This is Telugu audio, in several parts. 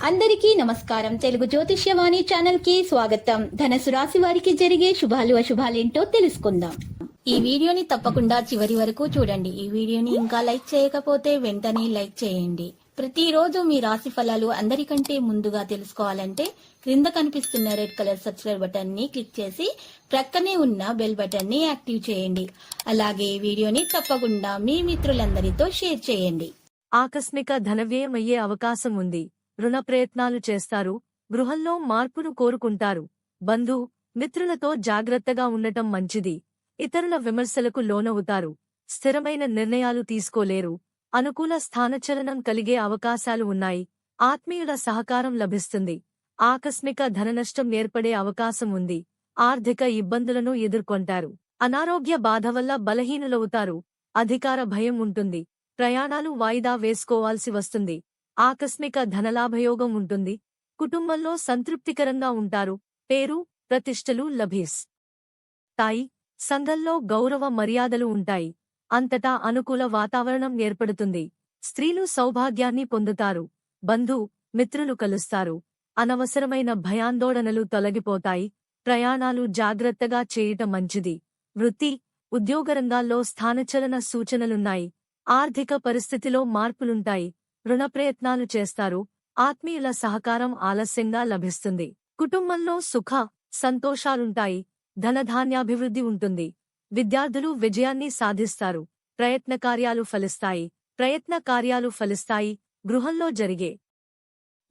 అందరికీ నమస్కారం. తెలుగు జ్యోతిష్యవాణి ఛానల్ కి స్వాగతం. ధనుసు రాశి వారికి జరిగే శుభాలు అశుభాలేంటో తెలుసుకుందాం. ఈ వీడియోని తప్పకుండా చివరి వరకు చూడండి. ఈ వీడియోని ఇంకా లైక్ చేయకపోతే వెంటనే లైక్ చేయండి. ప్రతిరోజు మీ రాశి ఫలాలు అందరికంటే ముందుగా తెలుసుకోవాలంటే క్రింద కనిపిస్తున్న రెడ్ కలర్ సబ్స్క్రైబ్ బటన్ ని క్లిక్ చేసి ప్రక్కనే ఉన్న బెల్ బటన్ ని యాక్టివ్ చేయండి. అలాగే ఈ వీడియోని తప్పకుండా మీ మిత్రులందరితో షేర్ చేయండి. ఆకస్మిక ధనవ్యయం అయ్యే అవకాశం ఉంది. రుణ ప్రయత్నాలు చేస్తారు. గృహంలో మార్పును కోరుకుంటారు. బంధు మిత్రులతో జాగ్రత్తగా ఉండటం మంచిది. ఇతరుల విమర్శలకు లోనవుతారు. స్థిరమైన నిర్ణయాలు తీసుకోలేరు. అనుకూల స్థానచలనం కలిగే అవకాశాలు ఉన్నాయి. ఆత్మీయుల సహకారం లభిస్తుంది. ఆకస్మిక ధననష్టం ఏర్పడే అవకాశం ఉంది. ఆర్థిక ఇబ్బందులను ఎదుర్కొంటారు. అనారోగ్య బాధ వల్ల బలహీనులవుతారు. అధికార భయం ఉంటుంది. ప్రయాణాలు వాయిదా వేసుకోవాల్సి వస్తుంది. ఆకస్మిక ధనలాభయోగం ఉంటుంది. కుటుంబంలో సంతృప్తికరంగా ఉంటారు. పేరు ప్రతిష్టలు లభిస్తాయి. సంఘంలో గౌరవ మర్యాదలు ఉంటాయి. అంతటా అనుకూల వాతావరణం ఏర్పడుతుంది. స్త్రీలు సౌభాగ్యాన్ని పొందుతారు. బంధు మిత్రులు కలుస్తారు. అనవసరమైన భయాందోళనలు తొలగిపోతాయి. ప్రయాణాలు జాగ్రత్తగా చేయటం మంచిది. వృత్తి ఉద్యోగరంగాల్లో స్థానచలన సూచనలున్నాయి. ఆర్థిక పరిస్థితిలో మార్పులుంటాయి. రుణ ప్రయత్నాలు చేస్తారు. ఆత్మీయుల సహకారం ఆలస్యంగా లభిస్తుంది. కుటుంబంలో సుఖ సంతోషాలుంటాయి. ధనధాన్యాభివృద్ధి ఉంటుంది. విద్యార్థులు విజయాన్ని సాధిస్తారు. ప్రయత్న కార్యాలు ఫలిస్తాయి. గృహంలో జరిగే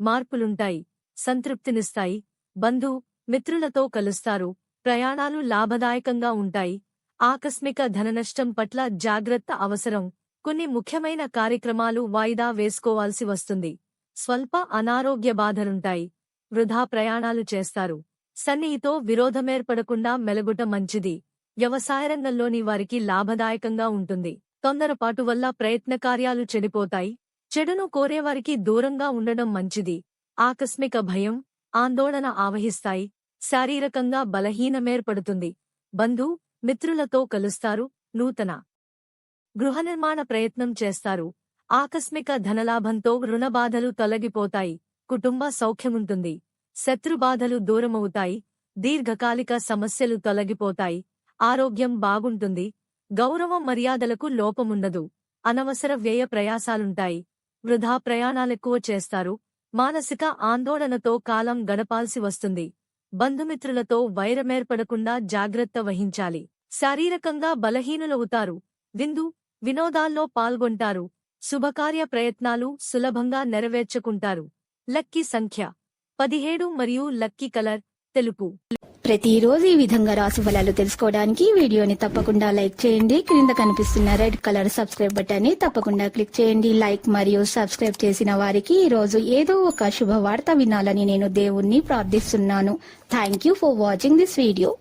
మార్పులుంటాయి. సంతృప్తినిస్తాయి. బంధు మిత్రులతో కలుస్తారు. ప్రయాణాలు లాభదాయకంగా ఉంటాయి. ఆకస్మిక ధననష్టం పట్ల జాగ్రత్త అవసరం. కొన్ని ముఖ్యమైన కార్యక్రమాలు వాయిదా వేసుకోవాల్సి వస్తుంది. స్వల్ప అనారోగ్య బాధలుంటాయి. వృధా ప్రయాణాలు చేస్తారు. సన్నిహితో విరోధమేర్పడకుండా మెలగుట మంచిది. వ్యవసాయరంగంలోని వారికి లాభదాయకంగా ఉంటుంది. తొందరపాటు వల్ల ప్రయత్నకార్యాలు చెడిపోతాయి. చెడును కోరేవారికి దూరంగా ఉండడం మంచిది. ఆకస్మిక భయం ఆందోళన ఆవహిస్తాయి. శారీరకంగా బలహీనమేర్పడుతుంది. బంధు మిత్రులతో కలుస్తారు. నూతన గృహ నిర్మాణ ప్రయత్నం చేస్తారు. ఆకస్మిక ధనలాభంతో రుణబాధలు తొలగిపోతాయి. కుటుంబ సౌఖ్యముంటుంది. శత్రుబాధలు దూరమవుతాయి. దీర్ఘకాలిక సమస్యలు తొలగిపోతాయి. ఆరోగ్యం బాగుంటుంది. గౌరవ మర్యాదలకు లోపముండదు. అనవసర వ్యయ ప్రయాసాలుంటాయి. వృధా ప్రయాణాలెక్కువ చేస్తారు. మానసిక ఆందోళనతో కాలం గడపాల్సి వస్తుంది. బంధుమిత్రులతో వైరమేర్పడకుండా జాగ్రత్త వహించాలి. శారీరకంగా బలహీనులవుతారు. వినోదాల్లో పాల్గొంటారు. శుభకార్య ప్రయత్నాలు సులభంగా నెరవేర్చుకుంటారు. లక్కీ సంఖ్య 17 మరియు లక్కీ కలర్ తెలుపు. ప్రతిరోజు ఈ విధంగా రాశి ఫలాలు తెలుసుకోవడానికి వీడియోని తప్పకుండా లైక్ చేయండి. క్రింద కనిపిస్తున్న రెడ్ కలర్ సబ్స్క్రైబ్ బటన్ ని తప్పకుండా క్లిక్ చేయండి. లైక్ మరియు సబ్స్క్రైబ్ చేసిన వారికి ఈ రోజు ఏదో ఒక శుభవార్త వినాలని నేను దేవుణ్ణి ప్రార్థిస్తున్నాను. Thank you for watching this video.